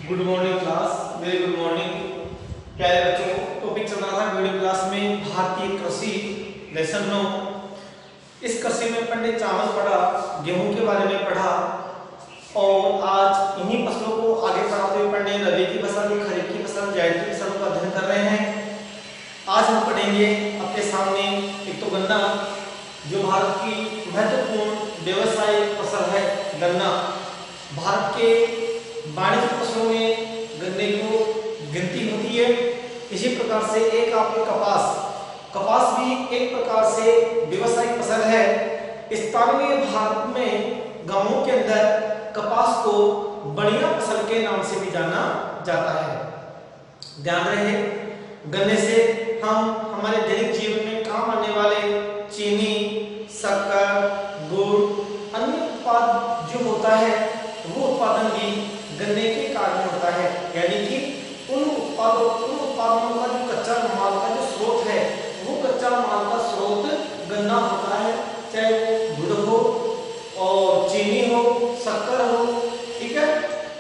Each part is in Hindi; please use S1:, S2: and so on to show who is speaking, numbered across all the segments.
S1: Good morning class, very good morning प्यारे बच्चों। टॉपिक चल रहा था वीडियो क्लास में भारतीय कृषि लेसन 9। इस कृषि में पंडित चावल पढ़ा, गेहूं के बारे में पढ़ा और आज इन्हीं फसलों को आगे बढ़ाते हुए पंडित रबी की फसल, खरीफ की फसल, जायद की फसल का अध्ययन कर रहे हैं। आज हम पढ़ेंगे आपके सामने एक तो गन्ना, जो भारत की महत्वपूर्ण व्यवसायिक फसल है। गन्ना भारत के वाणिज्यिक फसलों में गन्ने को गिनती होती है। इसी प्रकार से एक आपके कपास भी एक प्रकार से व्यवसायिक फसल है। स्थानीय भारत में गांवों के अंदर कपास को बढ़िया फसल के नाम से भी जाना जाता है। ध्यान रहे, गन्ने से हम हमारे दैनिक जीवन में काम आने वाले चीनी, शक्कर, गुड़, अन्य उत्पाद जो होता है वो उत्पादन भी गन्ने के कारण होता है। यानी कि उन उत्पादों का जो कच्चा माल का जो स्रोत है वो कच्चा माल का स्रोत गन्ना होता है, चाहे वो गुड़ हो और चीनी हो, शक्कर हो। ठीक है,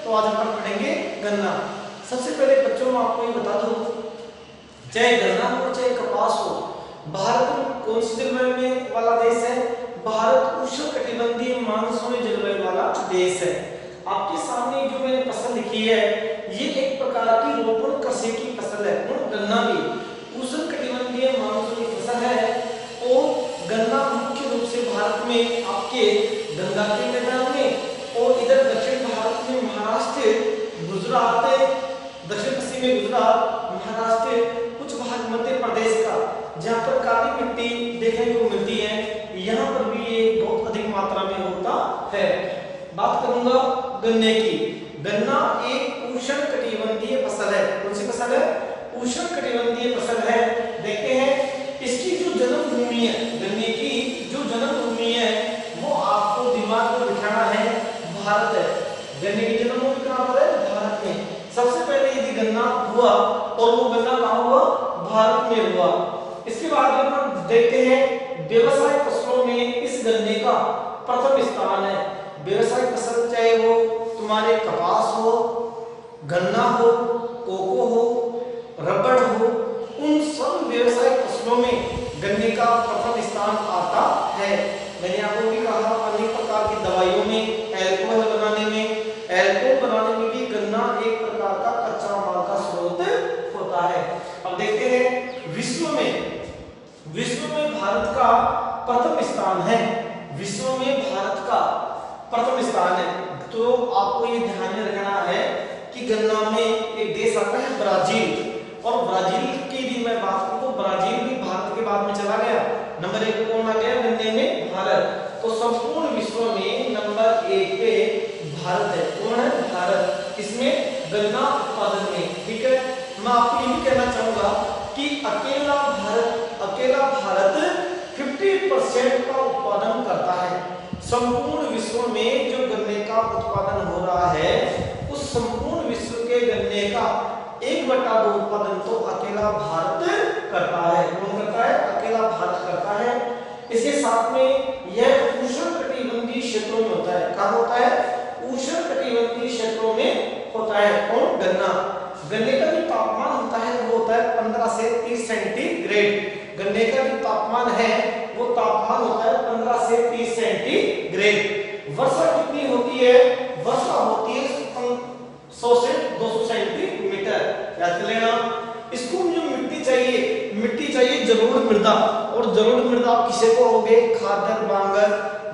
S1: तो आज हम पढ़ेंगे गन्ना। सबसे पहले बच्चों मैं आपको ये बता दूं, चाहे गन्ना हो चाहे कपास हो, भारत कौन सी जलवायु में वाला देश है? भारत उष्णकटिबंधीय मानसूनी जलवायु वाला देश है। आपके सामने जो मैंने फसल लिखी है ये एक प्रकार की रोपण कृषि की फसल है। गन्ना भी उष्णकटिबंधीय मानसूनी फसल है और गन्ना मुख्य रूप से भारत में आपके गंगा के मैदान में और इधर दक्षिण भारत में महाराष्ट्र, गुजरात, दक्षिण पश्चिम में गुजरात, महाराष्ट्र, कुछ भाग मध्य प्रदेश का जहाँ पर काली मिट्टी देखने को मिलती है, यहाँ पर भी ये बहुत अधिक मात्रा में होता है। बात करूंगा गन्ने की। गन्ना एक उष्णकटिबंधीय फसल है। कौन सी फसल है? उष्णकटिबंधीय फसल है। देखते हैं इसकी जो जन्मभूमि है, गन्ने की जो जन्मभूमि है वो आपको दिमाग में बिठाना है, भारत है। गन्ने की जन्मभूमि कहाँ पर है? भारत में। सबसे पहले यदि गन्ना हुआ और वो गन्ना कहाँ हुआ? भारत में हुआ। इसके बाद हम देखते हैं व्यवसाय फसलों में इस गन्ने का प्रथम स्थान है। व्यवसायिक फसल चाहे वो तुम्हारे कपास हो, गन्ना हो, कोको हो, रबड़ हो, उन सब व्यवसायिक फसलों में गन्ने का प्रथम स्थान आता है। मैंने आपको भी कहा अनेक प्रकार की दवाइयों में, अल्कोहल बनाने में भी गन्ना एक प्रकार का कच्चा माल का स्रोत होता है। अब देखते हैं विश्व में भारत का प्रथम स्थान है। विश्व में भारत का प्रथम स्थान है। तो आपको ये ध्यान में रखना है कि गन्ना में एक देश आता है ब्राजील, और ब्राजील की भी मैं बात करूं तो ब्राजील भी भारत के बाद में चला गया। नंबर 1 पे कौन आ गया गन्ने में? भारत। तो संपूर्ण विश्व में नंबर 1 पे भारत है। कौन है? भारत। इसमें गन्ना उत्पादन में। ठीक है, मैं आपको ये भी कहना चाहूंगा कि अकेला भारत 50% का उत्पादन करता है। संपूर्ण विश्व में जो गन्ने का उत्पादन हो रहा है उस संपूर्ण विश्व के गन्ने का 1/2 उत्पादन तो अकेला भारत करता है। कौन करता है? अकेला भारत करता है। इसके साथ में यह उष्णकटिबंधीय क्षेत्रों में होता है। कहाँ होता है? उष्णकटिबंधीय क्षेत्रों में होता है। कौन? गन्ना। गन्ने का जो तापमान होता है वो होता है 15 से 30 सेंटीग्रेड। गन्ने का जो तापमान है वो तापमान होता है 15 से 30 सेंटीग्रेड। वर्षा कितनी होती है? वर्षा होती है 100 से 200 सेंटीमीटर। याद कर लेना। इसको जो मिट्टी चाहिए जलोढ़ मृदा, और जलोढ़ मृदा आप किसे कहोगे? खादर, बांगर,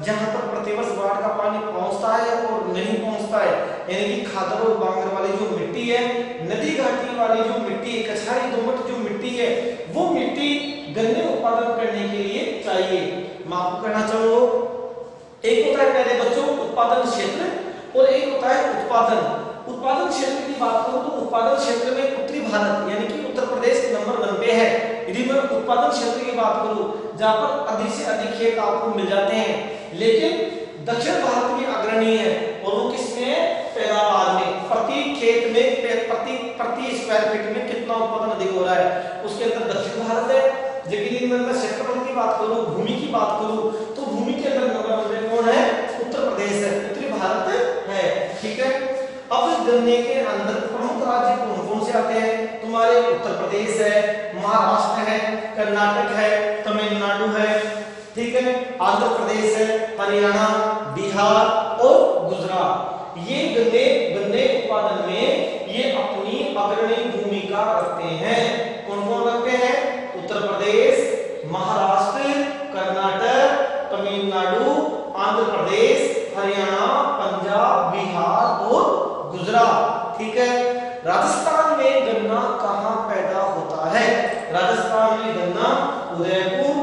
S1: जहां पर प्रतिवर्ष बाढ़ का पानी पहुंचता है और नहीं पहुंचता है, यानी कि खादर और बांगर वाली जो मिट्टी है, नदी घाटी वाली जो मिट्टी है, कछारी दोमट जो मिट्टी है, वो मिट्टी गन्ने उत्पादन करने के लिए चाहिए। मैं आपको कहना चाहूंगा एक होता है पहले बच्चों उत्पादन क्षेत्र और एक होता है उत्पादन क्षेत्र की बात करूं तो उत्पादन क्षेत्र में उत्तरी भारत यानी कि उत्तर प्रदेश नंबर 1 पे है। यदि मैं उत्पादन क्षेत्र की बात करूं जहां पर अधिक से अधिक खेत आपको मिल जाते हैं, लेकिन दक्षिण भारत भी अग्रणी है। और वो किसमें? पैदावार में। प्रति खेत में प्रति स्क्वायर फीट में कितना उत्पादन अधिक हो रहा है, उसके अंदर दक्षिण भारत है। जबकि मैं क्षेत्रफल की बात करूं, भूमि की बात करूं तो भूमि के अंदर नंबर 1 पे कौन है? उत्तर प्रदेश है, उत्तरी भारत है। ठीक है, अब गन्ने के अंदर राज्य कौन कौन से आते हैं? तुम्हारे उत्तर प्रदेश है, महाराष्ट्र है, कर्नाटक है, तमिलनाडु है, ठीक है, आंध्र प्रदेश है, हरियाणा, बिहार और गुजरात। ये गन्ने उत्पादन में ये अपनी अग्रणी भूमिका रखते हैं। कौन कौन रखते हैं? उत्तर प्रदेश, महाराष्ट्र, कर्नाटक, तमिलनाडु, आंध्र प्रदेश, हरियाणा, पंजाब, बिहार और गुजरात, ठीक है। राजस्थान में गन्ना कहाँ पैदा होता है? राजस्थान में गन्ना उदयपुर,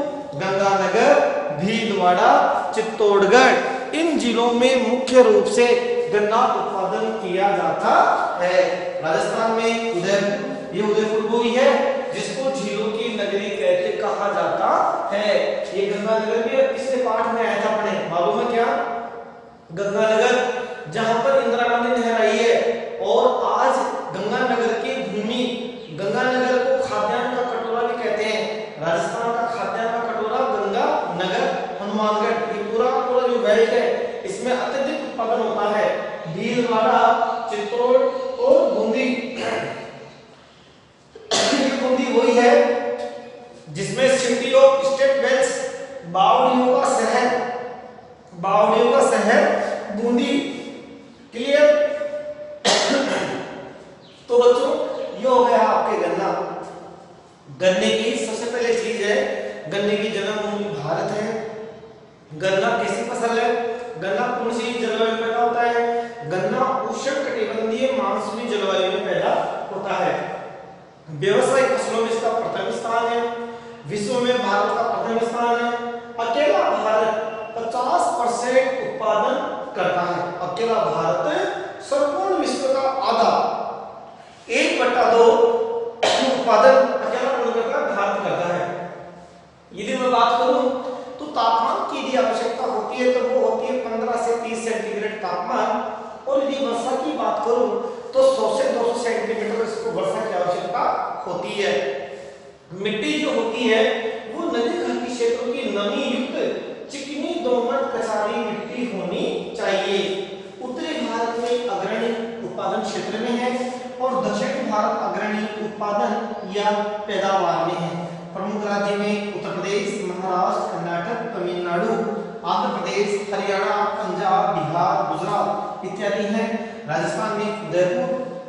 S1: गंगानगर, भीलवाड़ा, चित्तौड़गढ़ इन जिलों में मुख्य रूप से गन्ना उत्पादन किया जाता है। राजस्थान में उदयपुर, ये उदयपुर वो ही है जिसको झीलों की नगरी कहते कहा जाता है। ये गंगानगर भी पिछले पाठ में आया था पढ़े, मालूम है क्या? गंगानगर जहां पर इंदिरा गांधी नहर आई है और आज गंगानगर की भूमि, गंगानगर को खाद्यान्न का कटोरा भी कहते हैं। राजस्थान का खाद्यान्न का कटोरा गंगानगर, हनुमानगढ़, ये पूरा पूरा जो बेल्ट है इसमें अत्यधिक उत्पादन होता है। भीलवाड़ा, चित्तौड़ और बूंदी, बूंदी वही है जिसमें सिटी ऑफ स्टेट वेल्स, बावड़ियों का शहर, बावड़ियों का शहर बूंदी। क्लियर? तो बच्चों ये हो गया आपके गन्ना। गन्ने की सबसे पहले चीज है, गन्ने की जन्मभूमि भारत है। गन्ना कैसी फसल है? गन्ना कौन सी जलवायु में पैदा होता है? गन्ना उष्णकटिबंधीय मानसूनी जलवायु में पैदा होता है। व्यावसायिक फसलों में इसका प्रथम स्थान है। विश्व में भारत का प्रथम स्थान है। अकेला भारत 50% उत्पादन करता है। अकेला भारत संपूर्ण विश्व का आधा 1/2 उत्पादन अकेला कौन करता है? भारत करता है। यदि मैं बात करूं तो तापमान की यदि आवश्यकता होती है तो वो होती है 15 से 30 सेंटीग्रेड तापमान, और यदि वर्षा की बात करूं तो 100 से 200 सेंटीमीटर इसको वर्षा की आवश्यकता होती है। मिट्टी जो होती है वो नदी घाटी क्षेत्रों की नमी युक्त चिकनी दोमट कसारी मिट्टी होनी चाहिए। उत्तरी भारत में अग्रणी उत्पादन क्षेत्र में है और दक्षिण भारत अग्रणी उत्पादन या पैदावार में है। प्रमुख राज्य में उत्तर प्रदेश, महाराष्ट्र, कर्नाटक, तमिलनाडु, आंध्र प्रदेश, हरियाणा, पंजाब, बिहार, गुजरात इत्यादि हैं। राजस्थान में उदयपुर,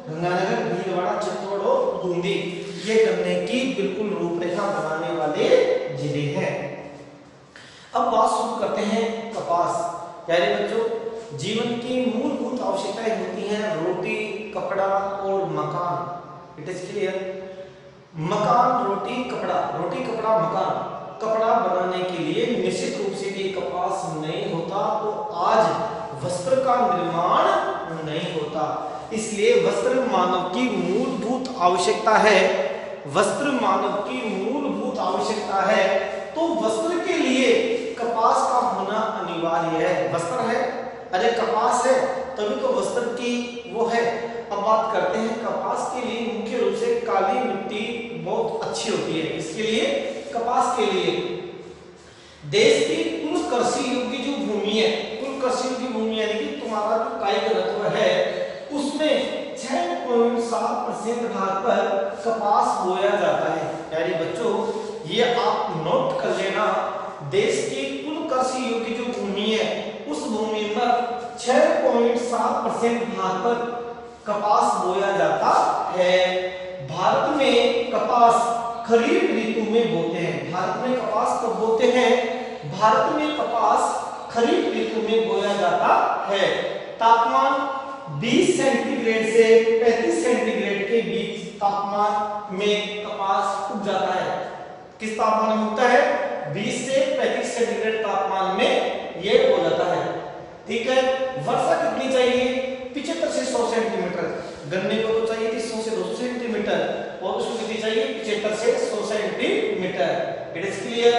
S1: गंगानगर, भीलवाड़ा, चित्तौड़ और बूंदी ये गन्ने की बिल्कुल रूपरेखा बनाने वाले जिले हैं। अब बात शुरू करते हैं कपास। प्यारे बच्चों, जीवन की मूलभूत आवश्यकताएं होती हैं रोटी, कपड़ा और मकान। It is clear? मकान, रोटी, कपड़ा, रोटी, कपड़ा, मकान। कपड़ा बनाने के लिए निश्चित रूप से भी कपास नहीं होता तो आज वस्त्र का निर्माण नहीं होता। इसलिए वस्त्र मानव की मूलभूत आवश्यकता है। वस्त्र मानव की मूलभूत आवश्यकता है, तो वस्त्र के लिए कपास का होना अनिवार्य है। वस्त्र है, अरे कपास है तभी तो वस्त्र की वो है। अब बात करते हैं कपास के लिए मुख्य रूप से काली मिट्टी बहुत अच्छी होती है। इसके लिए कपास के लिए देश की कुल कृषि योग्य जो भूमि है, कुल कृषि योग्य भूमि यानी कि तुम्हारा जो काई घनत्व है उसमें 6.7% भाग पर कपास बोया जाता है। यानी बच्चों ये आप नोट कर लेना, देश की कुल कृषि योग्य जो भूमि है उस भूमि पर 6.7% भाग पर कपास बोया जाता है। भारत में कपास खरीफ ऋतु में बोते हैं। भारत में कपास कब बोते हैं? भारत में कपास खरीफ ऋतु में बोया जाता है। तापमान 20 सेंटीग्रेड से 35 सेंटीग्रेड के बीच तापमान में कपास उग जाता है। किस तापमान में उगता है? 20 से 35 सेंटीग्रेड तापमान में ये हो जाता है। ठीक है। वर्षा कितनी चाहिए? 75 से 100 सेंटीमीटर। गन्ने को तो चाहिए थी 100 से 200 सेंटीमीटर और उसको कितनी चाहिए? 75 से 100 सेंटीमीटर। It is clear?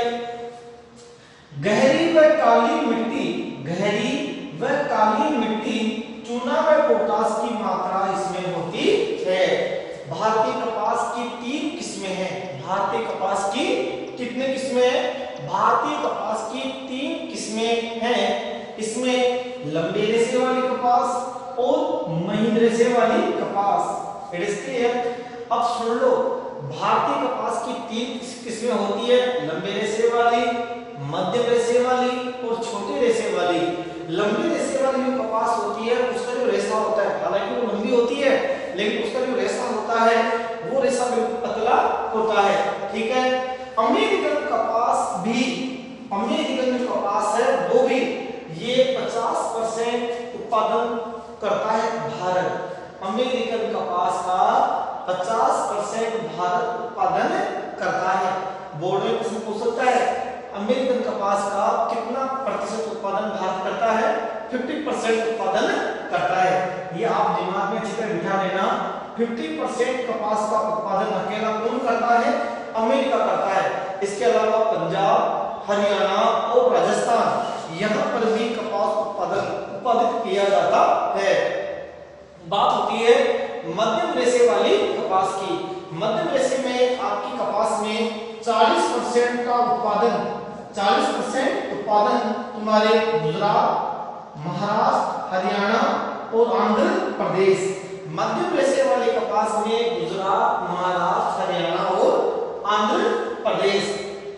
S1: गहरी व काली मिट्टी, गहरी व काली मिट्टी, चूना व पोटास की मात्रा इसमें होती है। भारतीय कपास की 3 किस्में हैं। भारतीय कपास की कितने किस्में हैं? भारतीय कपास की 3 किस्में हैं। इसमें लंबे रेशे वाली कपास और महीन रेशे वाली कपास। It is clear. अब सुन लो, भारतीय कपास की 3 किस्में होती है, लंबे रेशे वाली, मध्यम रेशे वाली और छोटे रेशे वाली। लंबे रेशे वाली जो कपास होती है उसका जो रेशा होता है, हालांकि वो लंबी होती है लेकिन उसका जो रेशा होता है वो रेशा बिल्कुल पतला होता है, ठीक है। अमेरिकन कपास भी, अमेरिकन जो कपास है वो भी ये 50% उत्पादन करता है भारत। अमेरिकन कपास का 50% भारत उत्पादन करता है। बोर्ड में प्रश्न पूछ सकता है अमेरिकन कपास का कितना प्रतिशत उत्पादन भारत करता है? 50% उत्पादन करता है। ये आप दिमाग में अच्छी तरह बिठा लेना। 50% कपास का उत्पादन अकेला कौन करता है? अमेरिका करता है। इसके अलावा पंजाब, हरियाणा और राजस्थान, यहाँ पर भी कपास उत्पादित किया जाता है। बात होती है मध्यम रेशे वाली कपास की। मध्यम रेशे में आपकी कपास में 40% का उत्पादन, 40% उत्पादन तुम्हारे गुजरात, महाराष्ट्र, हरियाणा और आंध्र प्रदेश। मध्यम रेशे वाले कपास में गुजरात, महाराष्ट्र, हरियाणा और आंध्र प्रदेश।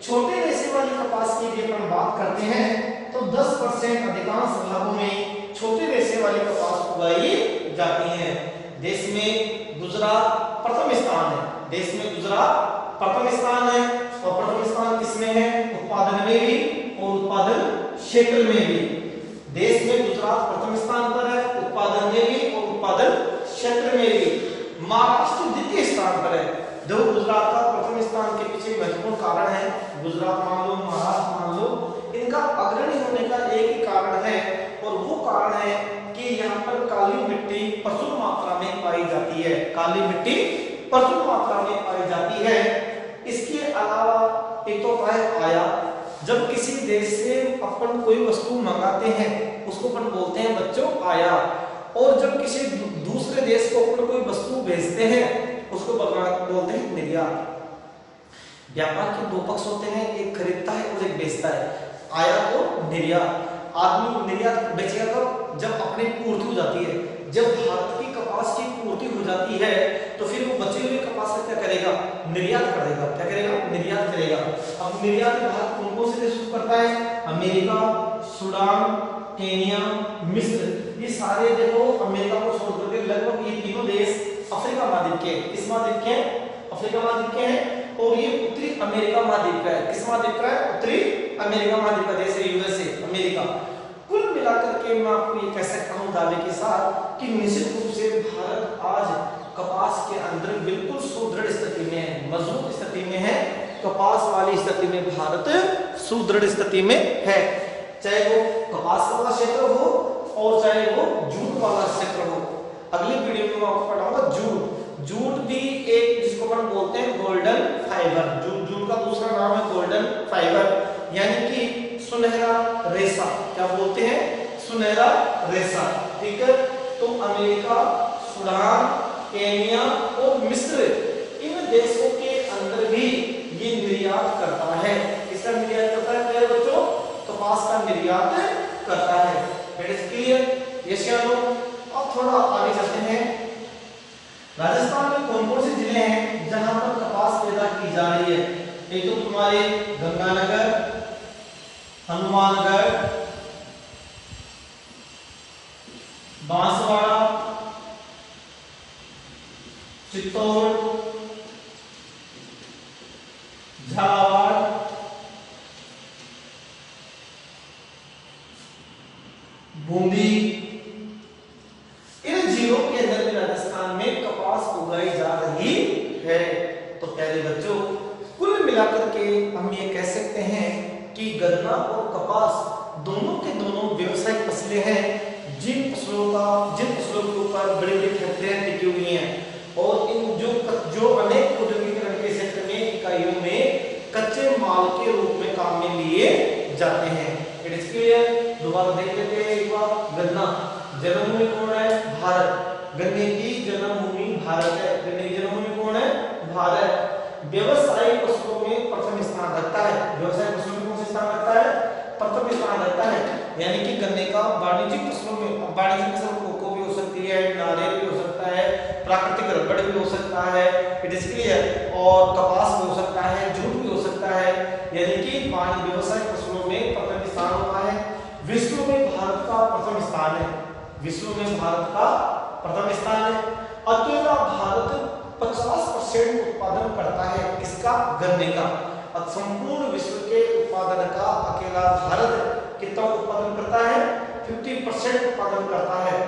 S1: छोटे रेशे वाली कपास की यदि हम बात करते हैं तो 10% अधिकांश भागों में छोटे रेशे वाली कपास उगाई जाती है। देश में गुजरात प्रथम स्थान है, देश में गुजरात प्रथम स्थान है और प्रथम स्थान किसमें है? उत्पादन में भी और उत्पादन क्षेत्र में भी। देश में गुजरात प्रथम स्थान पर है, उत्पादन में भी और उत्पादन क्षेत्र में भी। महाराष्ट्र द्वितीय स्थान पर है। जो गुजरात का प्रथम स्थान के पीछे महत्वपूर्ण कारण है, गुजरात मान लो, महाराष्ट्र मान लो, इनका अग्रणी होने का एक ही कारण है और वो कारण है कि यहाँ पर काली मिट्टी प्रचुर मात्रा में पाई जाती है। काली मिट्टी प्रचुर मात्रा में पाई जाती है। इसके अलावा एक तो है आयात। जब किसी देश से अपन कोई वस्तु मंगाते हैं उसको अपन बोलते हैं बच्चों आयात, और जब किसी दूसरे देश को अपन कोई वस्तु भेजते हैं उसको बोलते हैं निर्यात। व्यापार के दो पक्ष होते हैं, एक खरीदता है और एक बेचता है, आयात और निर्यात। आदमी निर्यात बेचेगा कब? जब अपनी पूर्ति हो जाती है। जब भारत की कपास की पूर्ति हो जाती है तो फिर वो बचे हुए कपास का क्या करेगा? निर्यात करेगा। क्या करेगा? निर्यात करेगा। अब निर्यात भारत कौन कौन से देशों को करता है? अमेरिका, सूडान, केनिया, मिस्र, ये सारे देखो अमेरिका को छोड़ करके लगभग ये तीनों देश अफ्रीका महाद्वीप के, किस महाद्वीप के? अफ्रीका महाद्वीप के हैं। और ये उत्तरी अमेरिका महाद्वीप का है। किस महाद्वीप का है? उत्तरी अमेरिका महाद्वीप का देश है यूएसए, अमेरिका। कुल मिलाकर के मैं आपको ये कह सकता हूं दावे के साथ कि निश्चित रूप से भारत आज कपास के अंदर बिल्कुल सुदृढ़ स्थिति में है, मजबूत स्थिति में है। कपास वाली स्थिति में भारत सुदृढ़ स्थिति में है, चाहे वो कपास वाला क्षेत्र हो और चाहे वो जूट वाला क्षेत्र हो। अगली वीडियो में मैं आपको पढ़ाऊंगा जूट। जूट भी एक जिसको हम बोलते हैं गोल्डन फाइबर। जूट का दूसरा नाम है गोल्डन फाइबर, यानी कि सुनहरा रेशा। क्या बोलते हैं? सुनहरा रेशा, ठीक है। तो अमेरिका, सूडान, केनिया और मिस्र, इन देशों के अंदर भी ये निर्यात करता है। किसका निर्यात करता है प्यारे बच्चों? कपास का निर्यात करता है। It is clear? यस या नो? अब थोड़ा आगे चलते हैं। राजस्थान में कौन कौन से जिले हैं जहां पर कपास पैदा की जा रही है? एक तो तुम्हारे गंगानगर, हनुमानगढ़, बांसवाड़ा, चित्तौड़, झालावाड़, बूंदी। इन जिलों के अंदर में राजस्थान में कपास उगाई जा रही है। तो प्यारे बच्चों, कुल मिलाकर के हम ये कह सकते हैं कि गन्ना और कपास दोनों के दोनों व्यवसायिक फसलें हैं, जिन फसलों के ऊपर बड़ी बड़ी फैक्ट्रियां टिकी हुई हैं और इन जो अनेक औद्योगिकरण के क्षेत्र में इकाइयों में कच्चे माल के रूप में काम में लिए जाते हैं। It is clear? दोबारा देख लेते हैं एक बार। गन्ना जन्मभूमि कौन है? भारत। गन्ने की जन्मभूमि भारत है। गन्ने की जन्मभूमि कौन है? भारत। व्यवसायिक फसलों में प्रथम स्थान रखता है। व्यवसायिक फसलों में कौन सा स्थान रखता है? प्रथम स्थान रखता है। यानी कि गन्ने का वाणिज्यिक फसलों में, वाणिज्यिक फसल कोको भी हो सकती है, नारियल भी हो सकता है, प्राकृतिक रबड़ भी हो सकता है, इट इज क्लियर, और कपास भी हो सकता है, जूट भी हो सकता है। यानी कि पानी व्यवसाय फसलों में प्रथम स्थान होता है। विश्व में भारत का प्रथम स्थान है, विश्व में भारत का प्रथम स्थान है। अकेला भारत 50% उत्पादन करता है, किसका? गन्ने का। संपूर्ण विश्व के उत्पादन का अकेला भारत कितना उत्पादन करता है? 50% उत्पादन करता है।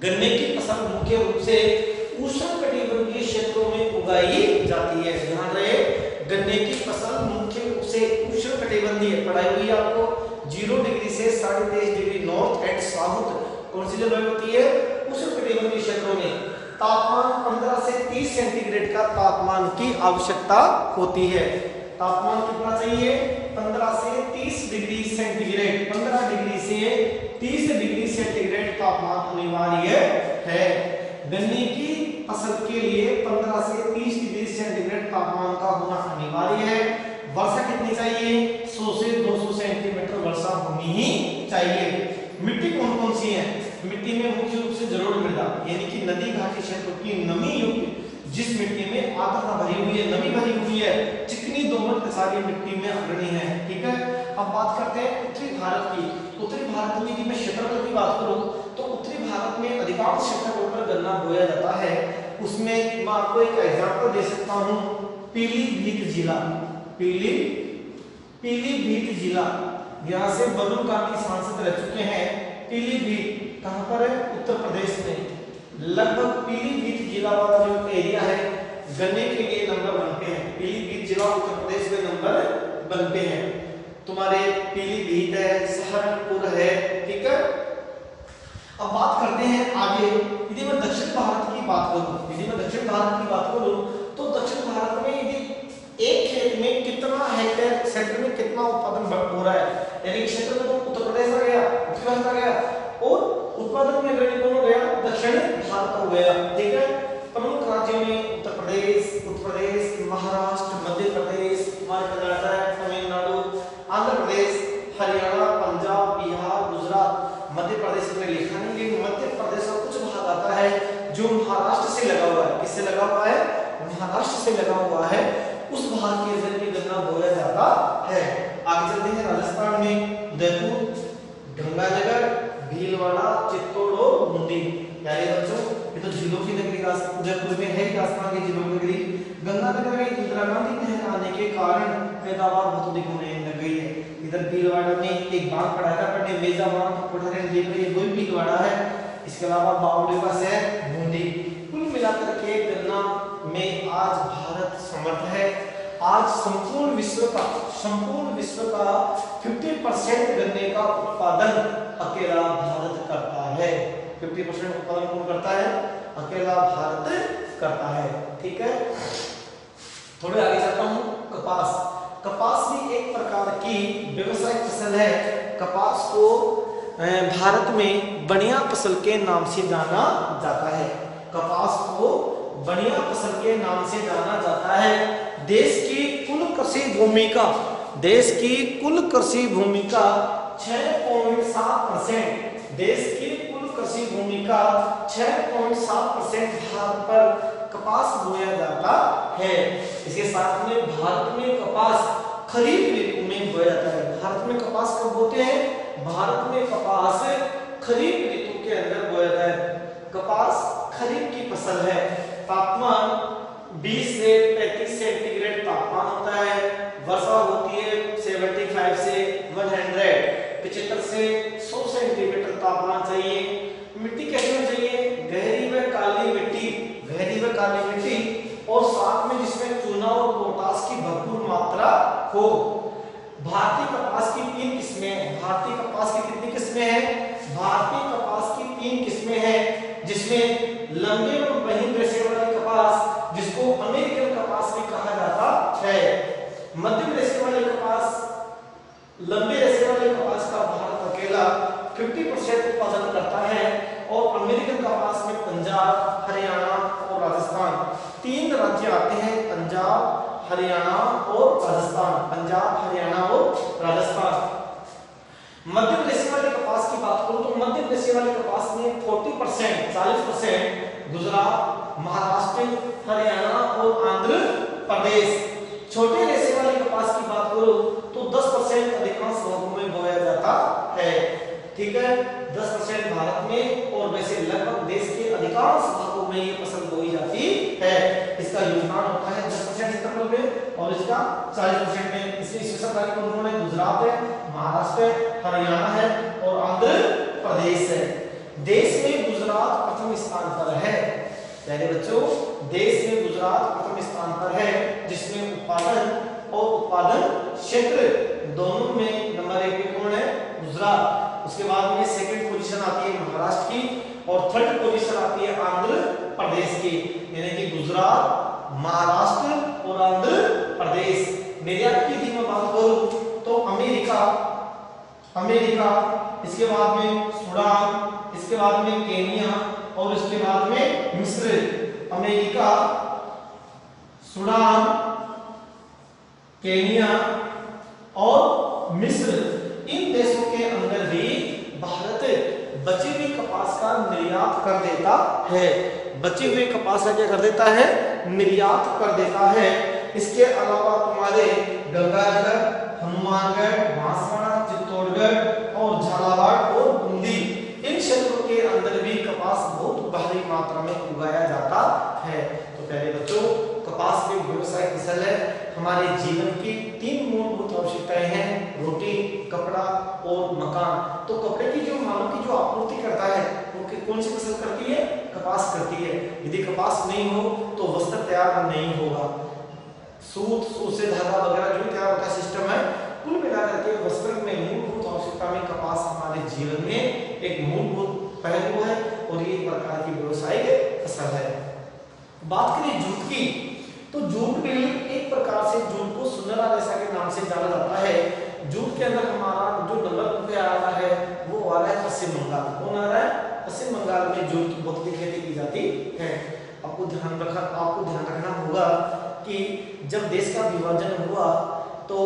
S1: गन्ने की फसल मुख्य रूप से उष्णकटिबंधीय क्षेत्रों में उगाई जाती है। ध्यान रहे, गन्ने की फसल मुख्य रूप से उष्णकटिबंधीय, पढ़ाई हुई आपको, 0 डिग्री से 23.5 डिग्री नॉर्थ एंड साउथ कौन सी जलवायु होती है? उष्णकटिबंधीय क्षेत्रों में तापमान 15 से 30 सेंटीग्रेड का तापमान की आवश्यकता होती है। तापमान कितना चाहिए? 15 से 30 डिग्री सेंटीग्रेड, 15 डिग्री से 30 डिग्री सेंटीग्रेड तापमान अनिवार्य है। गन्ने की फसल के लिए 15 से 30 डिग्री सेंटीग्रेड तापमान का होना अनिवार्य है। वर्षा कितनी चाहिए? 100 से 200 सेंटीमीटर वर्षा होनी ही चाहिए। मिट्टी कौन कौन सी है? मिट्टी में मुख्य रूप से जलोढ़ मृदा, यानी कि नदी घाटी क्षेत्र की नमी युक्त, जिस मिट्टी में आर्द्रता भरी हुई है, नमी भरी हुई है, चिकनी दोमट सारी मिट्टी में अग्रणी है। ठीक है, अब बात करते हैं उत्तरी भारत की। उत्तरी भारत में यदि मैं क्षेत्रफल की बात करूं तो उत्तरी भारत में अधिकांश क्षेत्रफल पर गन्ना बोया जाता है। उसमें मैं आपको एक एग्जांपल दे सकता हूं, पीलीभीत जिला, पीलीभीत जिला, यहाँ से बलून गांधी सांसद रह चुके हैं। पीलीभीत कहां पर है? उत्तर प्रदेश में। लगभग पीलीभीत जिला वाला जो एरिया है गन्ने के लिए नंबर 1 पे है। पीलीभीत जिला उत्तर प्रदेश में नंबर 1 पे है। तुम्हारे पीलीभीत है, सहारनपुर है, ठीक है। अब बात करते हैं आगे। यदि मैं दक्षिण भारत की बात करूं, तो दक्षिण भारत में यदि एक खेत में कितना हेक्टेयर क्षेत्र में कितना उत्पादन हो रहा है, यानी क्षेत्र में तो उत्तर प्रदेश आ गया, उत्तर भारत आ गया, और उत्पादन में अग्रणी कौन हो गया? दक्षिण भारत हो गया। ठीक है, प्रमुख राज्यों में उत्तर प्रदेश, महाराष्ट्र, मध्य प्रदेश, कर्नाटक, तमिलनाडु, आंध्र प्रदेश, हरियाणा, पंजाब, बिहार, गुजरात, मध्य प्रदेश में लिखा नहीं, लेकिन मध्य प्रदेश का कुछ भाग आता है जो महाराष्ट्र से लगा हुआ है। किससे लगा हुआ है? महाराष्ट्र से लगा हुआ है। उस भाग के अंदर भी गन्ना बोया जाता है। आगे चलते हैं राजस्थान में, उदयपुर, गंगानगर, भीलवाड़ा, चित्तौड़ और बूंदी। प्यारे बच्चों, ये तो झीलों की नगरी उदयपुर में है, राजस्थान की झीलों की नगरी। गंगानगर में इंदिरा गांधी नहर आने के कारण पैदावार बहुत अधिक होने लग गई है। इधर भीलवाड़ा में एक बांध पड़ा था, पढ़ने मेजा बांध, पढ़ने देख रहे वो भी भीलवाड़ा है। इसके अलावा बावड़ी का शहर बूंदी। कुल मिलाकर के गन्ना में आज भारत समर्थ है। आज संपूर्ण विश्व का 50% गन्ने का उत्पादन अकेला भारत करता है। 50% उत्पादन कौन करता है? अकेला भारत करता है। ठीक है, थोड़े आगे जाता हूं। कपास भी एक प्रकार की व्यवसायिक फसल है। कपास को भारत में बढ़िया फसल के नाम से जाना जाता है। कपास को बढ़िया फसल के नाम से जाना जाता है। देश की कुल कृषि भूमि का 6.7%, देश की कुल कृषि भूमि का 6.7% भाग पर कपास बोया जाता है। इसके साथ में भारत में कपास खरीफ ऋतु में बोया जाता है। भारत में कपास कब बोते हैं? भारत में कपास खरीफ ऋतु के अंदर बोया जाता है। कपास खरीफ की फसल है। तापमान 20 से 35 सेंटीग्रेड तापमान होता है। वर्षा होती है 75 से 175 से 100 सेंटीमीटर तापमान चाहिए। मिट्टी कैसी होनी चाहिए? गहरी व काली मिट्टी, और साथ में जिसमें चूना और पोटाश की भरपूर मात्रा हो। भारतीय कपास की 3 किस्में हैं। भारतीय कपास की कितनी किस्में हैं? भारतीय कपास की 3 किस्में हैं, जिसमें लंबे और महीन रेशे वाले कपास, जिसको अमेरिकन कपास भी कहा जाता है। मध्यम रेशे वाले कपास, लंबे रेशे वाले कपास का भारत अकेला 50% उत्पादन करता है, और अमेरिकन कपास में पंजाब, हरियाणा और राजस्थान 3 राज्य आते हैं। पंजाब, हरियाणा और राजस्थान। मध्यम रेशे वाले कपास की बात करूं तो मध्यम रेशे वाले कपास में 40% गुजरात, महाराष्ट्र, हरियाणा और आंध्र प्रदेश। छोटे रेशे वाले कपास की बात करो तो 10% अधिकांश भागों में बोया जाता है। ठीक है, 10% भारत में और वैसे लगभग देश के अधिकांश भागों में ये फसल बोई जाती है। इसका योगदान होता है 10% क्षेत्रफल में और इसका 40% में। इसमें स्पेशल कौन है? गुजरात है, महाराष्ट्र है, हरियाणा है और आंध्र प्रदेश है। देश में गुजरात प्रथम स्थान पर है। प्यारे बच्चों, देश में गुजरात प्रथम स्थान पर है, जिसमें उत्पादन और उत्पादन क्षेत्र दोनों में नंबर 1 पे कौन है? गुजरात। उसके बाद में सेकंड पोजीशन आती है महाराष्ट्र की और थर्ड पोजीशन आती है आंध्र प्रदेश की। यानी कि गुजरात, महाराष्ट्र और आंध्र प्रदेश। निर्यात की यदि मैं बात करूं तो अमेरिका, इसके बाद में सूडान, इसके बाद में केनिया और इसके बाद में मिस्र। अमेरिका, सूडान, केनिया और मिस्र, इन देशों के अंदर भी भारत बचे हुए कपास का निर्यात कर देता है। बचे हुए कपास का क्या कर देता है? निर्यात कर देता है। इसके अलावा तुम्हारे गंगानगर, हनुमानगढ़, बांसवाड़ा, चित्तौड़गढ़ और झालावाड़ और बूंदी, इन क्षेत्रों के अंदर भी कपास बहुत भारी मात्रा में उगाया जाता है। तो प्यारे बच्चों, कपास एक व्यवसायिक फसल है। हमारे जीवन की 3 मूलभूत आवश्यकताएं हैं: रोटी, कपड़ा और मकान। तो कपड़े की जो मानव की जो आपूर्ति करता है वो कौन सी फसल करती है? कपास करती है। यदि कपास नहीं हो तो वस्त्र तैयार नहीं होगा। सूत से धागा वगैरह जो तैयार होता सिस्टम है, कुल मिलाकर के वस्त्र में मूलभूत आवश्यकता में कपास हमारे जीवन में एक मूलभूत पहलू है और ये एक प्रकार की व्यवसायिक फसल है। बात करें जूट की, तो जूट भी एक प्रकार से जूट को सुनहरा रेशा के नाम से जाना जाता है। जूट के अंदर हमारा जो नंबर पे आ रहा है वो आ रहा है पश्चिम बंगाल। कौन आ रहा है? पश्चिम बंगाल में जूट की बहुत खेती की जाती है। आपको ध्यान रखना होगा कि जब देश का विभाजन हुआ तो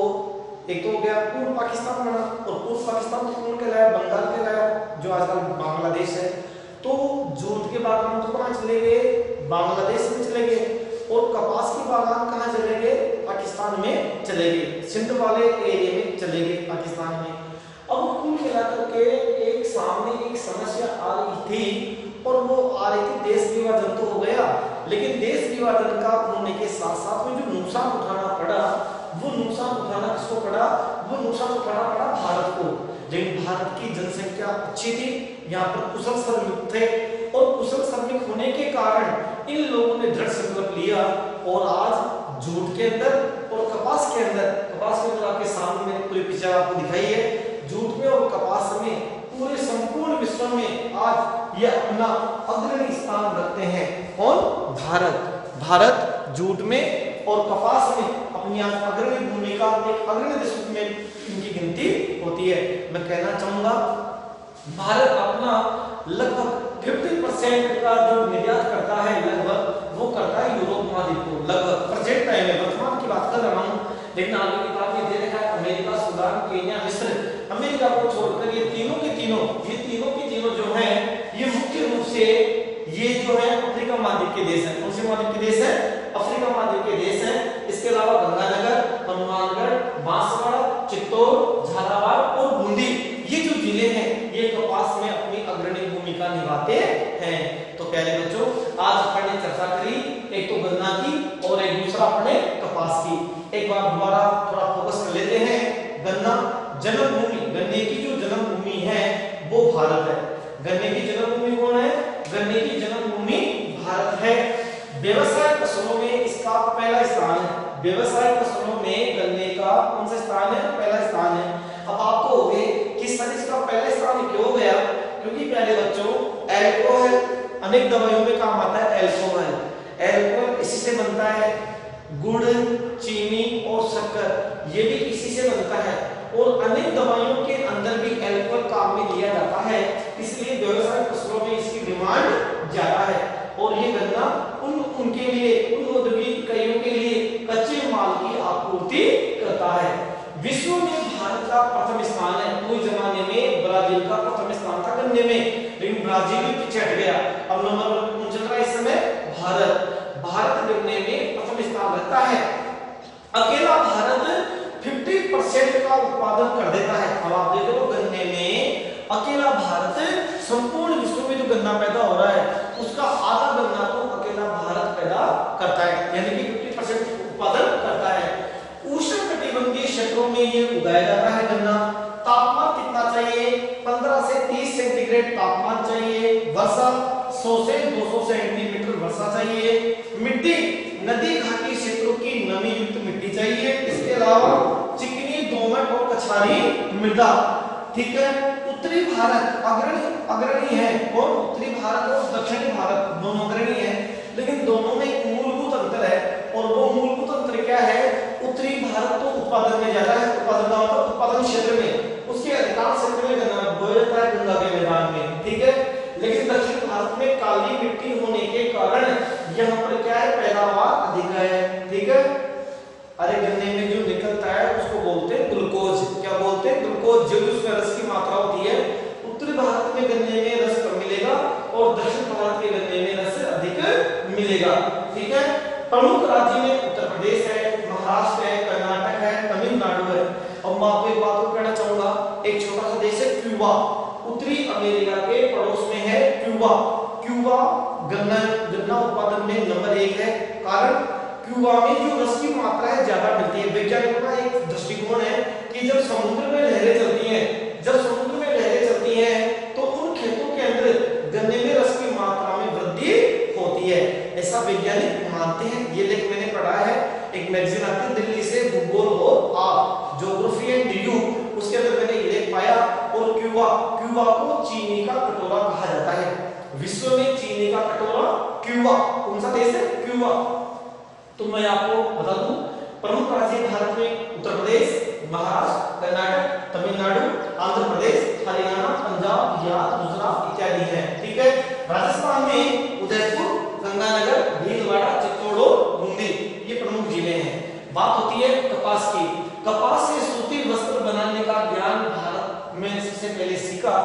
S1: एक तो हो गया पूर्व पाकिस्तान बना और पूर्व पाकिस्तान तो कौन कहलाया? बंगाल कहलाया, जो आजकल बांग्लादेश है। तो जूट के बागान तो कहाँ चले गए? बांग्लादेश में चले गए। और कपास के बागान कहाँ चले गए? पाकिस्तान में चले गए, सिंध वाले एरिया में चले गए पाकिस्तान में। अब कुल मिलाकर के एक सामने एक समस्या आ रही थी और वो आ रही थी देश विभाजन तो हो गया, लेकिन देश विभाजन का होने के साथ साथ में जो नुकसान उठाना पड़ा, वो नुकसान उठाना किसको पड़ा? वो नुकसान उठाना पड़ा भारत को। लेकिन भारत की जनसंख्या अच्छी थी, यहाँ पर कुशल श्रमिक थे और कुशल श्रमिक होने के कारण इन लोगों ने दृढ़ संकल्प लिया और आज जूट के अंदर और कपास के अंदर आपके सामने मैंने पूरी पिक्चर आपको दिखाई है। जूट में और कपास में पूरे संपूर्ण विश्व में आज ये अपना अग्रणी स्थान रखते हैं। कौन? भारत जूट में और कपास में अपनी आज अग्रणी भूमिका, एक अग्रणी देश में इनकी गिनती होती है। मैं कहना चाहूंगा भारत अपना लगभग 50% का जो निर्यात करता है लगभग वो करता है यूरोप महाद्वीप को। लगभग प्रेजेंट टाइम में, वर्तमान की बात कर रहा हूँ, लेकिन आगे की बात ये दे रखा है अमेरिका, सूडान, केन्या, मिस्र। अमेरिका को छोड़कर ये तीनों के तीनों जो हैं ये मुख्य रूप से ये जो है अफ्रीका महाद्वीप के देश हैं। कौन से महाद्वीप के देश हैं? अफ्रीका महाद्वीप के देश हैं। इसके अलावा गंगानगर, हनुमानगढ़, बांसवाड़ा, चित्तौड़, झालावाड़ और बूंदी, ये जो जिले हैं ये कपास में अपनी अग्रणी भूमिका निभाते हैं। तो प्यारे बच्चों, आज अपन ने चर्चा करी एक तो गन्ना की और एक दूसरा अपने कपास की। एक बार दोबारा थोड़ा फोकस कर लेते हैं। गन्ना जन्मभूमि, गन्ने की जो जन्मभूमि है वो भारत है। गन्ने की जन्मभूमि कौन है? गन्ने की जन्मभूमि भारत है। व्यवसाय फसलों में इसका पहला स्थान है। व्यवसाय फसलों में गन्ने का कौन सा स्थान है? पहला स्थान है। अब आपको हो गए किस तरह इसका पहला स्थान क्यों हो गया? क्योंकि प्यारे बच्चों अल्कोहल अनेक दवाइयों में काम आता है। अल्कोहल इसी से बनता है। गुड़, चीनी और शक्कर ये भी इसी से बनता है और अनेक दवाइयों के अंदर भी अल्कोहल काम में लिया जाता है। इसलिए व्यवसाय फसलों में इसकी डिमांड ज्यादा है और ये गन्ना उनके लिए, उन औद्योगिक इकाइयों के लिए कच्चे माल की आपूर्ति करता है। विश्व में भारत का प्रथम स्थान है। कोई जमाने में ब्राजील का प्रथम स्थान था गन्ने में, लेकिन ब्राजील भी पीछे हट गया। अब नंबर 1 चल रहा है इस भारत गन्ने में प्रथम स्थान रखता है। अकेला भारत 50% का उत्पादन कर देता है। अब आप देख लो गन्ने में अकेला भारत संपूर्ण विश्व में जो गन्ना पैदा हो रहा है उसका आधा गन्ना तो अकेला भारत पैदा करता है, यानी कि 50% उत्पादन करता है। उष्णकटिबंधीय क्षेत्रों में ये उगाया जाता है गन्ना। तापमान कितना चाहिए? 15 से 30 सेंटीग्रेड तापमान चाहिए। वर्षा 100 से 200 सेंटीमीटर वर्षा चाहिए। मिट्टी नदी घाटी क्षेत्रों की नमी युक्त मिट्टी चाहिए। इसके अलावा चिकनी, दोमट और कछारी मृदा। ठीक है। उत्तरी भारत अग्रणी है और उत्तरी भारत और दक्षिणी भारत दोनों अग्रणी है, लेकिन दोनों में एक मूलभूत अंतर है और वो मूलभूत अंतर क्या है? उत्तरी भारत तो उत्पादन में ज्यादा है, उत्पादन का मतलब उत्पादन क्षेत्र में उसके अधिकांश क्षेत्र में गन्ना बोया जाता है गंगा के मैदान में। ठीक है। लेकिन दक्षिण भारत में काली मिट्टी होने के कारण यहाँ पर क्या है? पैदावार अधिक है। ठीक है। अरे गन्ने में जो निकलता है उसको बोलते हैं ग्लूकोज। क्या बोलते हैं? ग्लूकोज। जो उसमें रस की मात्रा होती है, उत्तरी भारत में गन्ने में रस कम मिलेगा और दक्षिण भारत के गन्ने में रस अधिक मिलेगा। ठीक है। प्रमुख राज्य में उत्तर प्रदेश है, महाराष्ट्र है, कर्नाटक है, तमिलनाडु है। अब मैं आपको एक बात और कहना चाहूंगा, एक छोटा सा देश है क्यूबा, उत्तरी अमेरिका के पड़ोस में है क्यूबा। क्यूबा गन्ना उत्पादन में नंबर 1 है। कारण क्यूबा में जो रस की मात्रा है ज्यादा मिलती है। वैज्ञानिकों का एक दृष्टिकोण है कि जब समुद्र में लहरें चलती हैं तो उन खेतों के अंदर गन्ने में रस की मात्रा में वृद्धि होती है, ऐसा वैज्ञानिक मानते हैं। ये लेख मैंने पढ़ा है, एक मैगजीन आती है दिल्ली से, भूगोल और आप ज्योग्राफी एंड रिव्यू, उसके अंदर मैंने ये लेख पाया। और क्यूबा को चीनी का कटोरा कहा जाता है। विश्व में चीनी का कटोरा क्यूबा। कौन सा देश है? क्यूबा। तो मैं आपको बता दूं, प्रमुख राज्य भारत में उत्तर प्रदेश, महाराष्ट्र, कर्नाटक, तमिलनाडु, आंध्र प्रदेश, हरियाणा, पंजाब, बिहार, गुजरात इत्यादि हैं। ठीक है। राजस्थान में उदयपुर, गंगानगर, भीलवाड़ा, चित्तौड़ और बूंदी ये प्रमुख जिले हैं। बात होती है कपास की। कपास से सूती वस्त्र बनाने का ज्ञान भारत में सबसे पहले सीखा।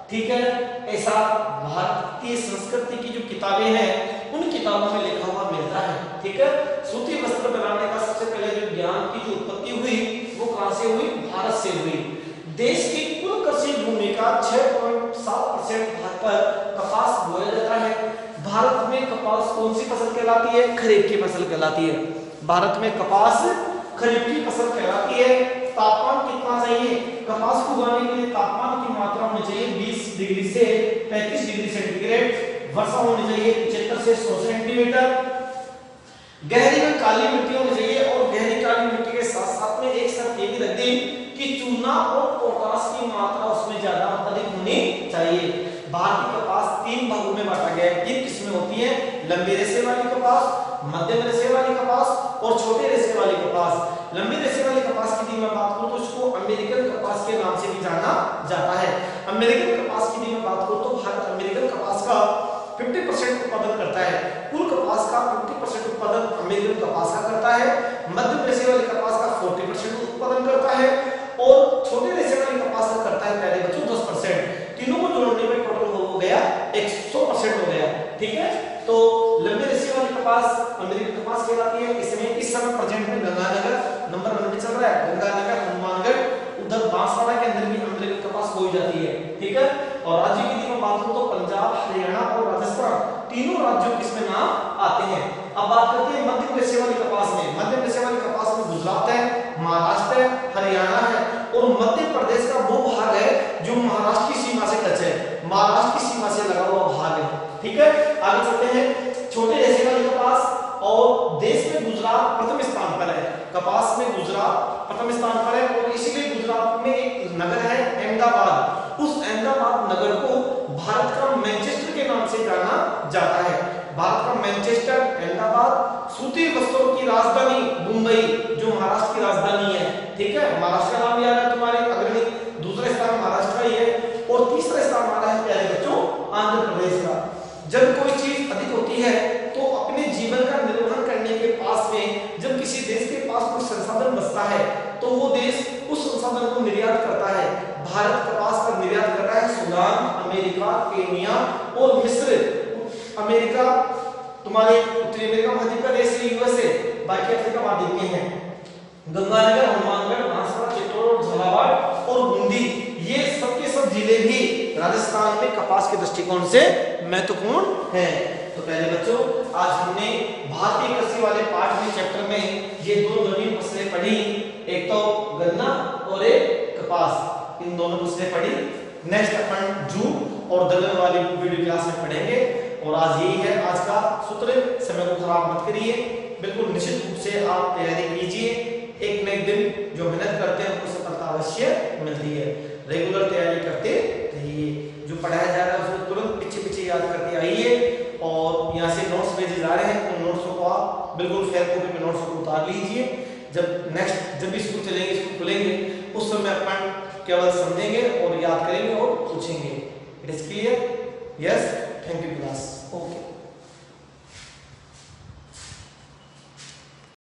S1: ठीक है। ऐसा भारतीय संस्कृति की जो किताबें हैं उन किताबों में लिखा हुआ मिलता है। ठीक है। सूती वस्त्र बनाने का सबसे पहले जो ज्ञान की जो उत्पत्ति हुई वो कहां से हुई? भारत से हुई। देश की कुल कृषि भूमि का 6.7% भाग पर कपास बोया जाता है। भारत में कपास कौन सी फसल कहलाती है? खरीफ की फसल कहलाती है। भारत में कपास खरीफ की फसल कहलाती है। तापमान कितना चाहिए? कपास को उगाने के लिए तापमान की मात्रा होनी चाहिए 20 डिग्री से 35 डिग्री सेंटीग्रेड। वर्षा होनी चाहिए 75 से 100 सेंटीमीटर। गहरी में काली मिट्टी होनी चाहिए और गहरी काली मिट्टी के साथ साथ में एक शर्त ये भी रख दी कि चूना और पोटाश की मात्रा उसमें ज्यादा अधिक होनी चाहिए। भारतीय कपास 3 भागों में बांटा गया है। 3 किस्में होती हैं, लंबे रेशे वाली कपास, मध्यम रेशे वाली कपास और छोटे रेशे वाली कपास। लंबे रेशे वाली कपास की यदि मैं बात करूं तो इसको अमेरिकन कपास के नाम से भी जाना जाता है। अमेरिकन कपास की यदि मैं बात करूं तो भारत अमेरिकन कपास का 50% उत्पादन करता है। कुल कपास का 50% उत्पादन अमेरिकन कपास का करता है। मध्यम रेशे वाली कपास का 40% उत्पादन करता है और छोटे रेशे वाली कपास का करता है प्यारे बच्चों 10%। तीनों को जोड़ने में टोटल हो गया 100% हो गया। ठीक है। तो लंबे रेशे वाली कपास अमेरिकन कपास कहलाती है। इसमें इस समय प्रेजेंट में गंगानगर नंबर 1 पे चल रहा है। गंगानगर, हनुमानगढ़, उधर बांसवाड़ा के अंदर भी अमेरिकन कपास बोई जाती है। ठीक है। और राज्य की यदि मैं बात करूं तो पंजाब, हरियाणा और राजस्थान तीनों राज्यों के इसमें नाम आते हैं। अब बात करते हैं मध्यम रेशे वाली कपास में। मध्यम रेशे वाली कपास में गुजरात है, महाराष्ट्र है, हरियाणा है और मध्य प्रदेश का वो भाग है जो महाराष्ट्र की सीमा से टच है, महाराष्ट्र की सीमा से लगा हुआ भाग है। ठीक है। आगे चलते हैं। छोटे रेशे वाली कपास और देश में गुजरात प्रथम स्थान पर है। कपास में गुजरात प्रथम स्थान पर है और इसीलिए गुजरात में एक नगर है अहमदाबाद। उस अहमदाबाद नगर को भारत का मैनचेस्टर के नाम से जाना जाता है। भारत का मैनचेस्टर, अहमदाबाद, सूती वस्त्रों की राजधानी मुंबई जो महाराष्ट्र की राजधानी है। ठीक है। महाराष्ट्र का नाम याद है तुम्हारे अग्रणी। दूसरा स्थान महाराष्ट्र का ही है और तीसरा स्थान हमारा है प्यारे बच्चों आंध्र प्रदेश का। जब कोई चीज अधिक होती है तो अपने जीवन का निर्वहन करने के पास में जब किसी देश के पास कोई संसाधन बचता है तो वो देश उस संसाधन को निर्यात करता है। भारत कपास का निर्यात कर रहा है सूडान, अमेरिका, केन्या और मिस्र। अमेरिका तुम्हारे उत्तरी अमेरिका महाद्वीप का देश है यूएसए, बाकी अफ्रीका महाद्वीप के हैं। गंगानगर, हनुमानगढ़, बांसवाड़ा, चित्तौड़, झालावाड़ और बूंदी, ये सब के सब जिले भी राजस्थान में कपास के दृष्टिकोण से महत्वपूर्ण हैं। तो पहले बच्चों आज हमने भारतीय कृषि वाले पाठ में चैप्टर में ये दो नवीन फसलें पढ़ी, एक तो गन्ना और एक कपास, इन दोनों फसलें पढ़ी। नेक्स्ट अपन जूट और दलहन वाली वीडियो क्लास में पढ़ेंगे। और आज यही है आज का सूत्र, समय को खराब मत करिए, बिल्कुल निश्चित रूप से आप तैयारी कीजिए। एक न एक दिन जो मेहनत करते हैं उनको सफलता अवश्य मिलती है। रेगुलर तैयारी करते रहिए, जो पढ़ाया जा रहा है उसको तुरंत पीछे पीछे याद करके आइए। और यहाँ से नोट्स भेजे जा रहे हैं, उन नोट्सों को आप बिल्कुल फेयर कॉपी में नोट्सों को उतार लीजिए। जब भी स्कूल चलेंगे, स्कूल खुलेंगे, उस समय अपन केवल समझेंगे और याद करेंगे और पूछेंगे। It is clear? Yes, thank you class.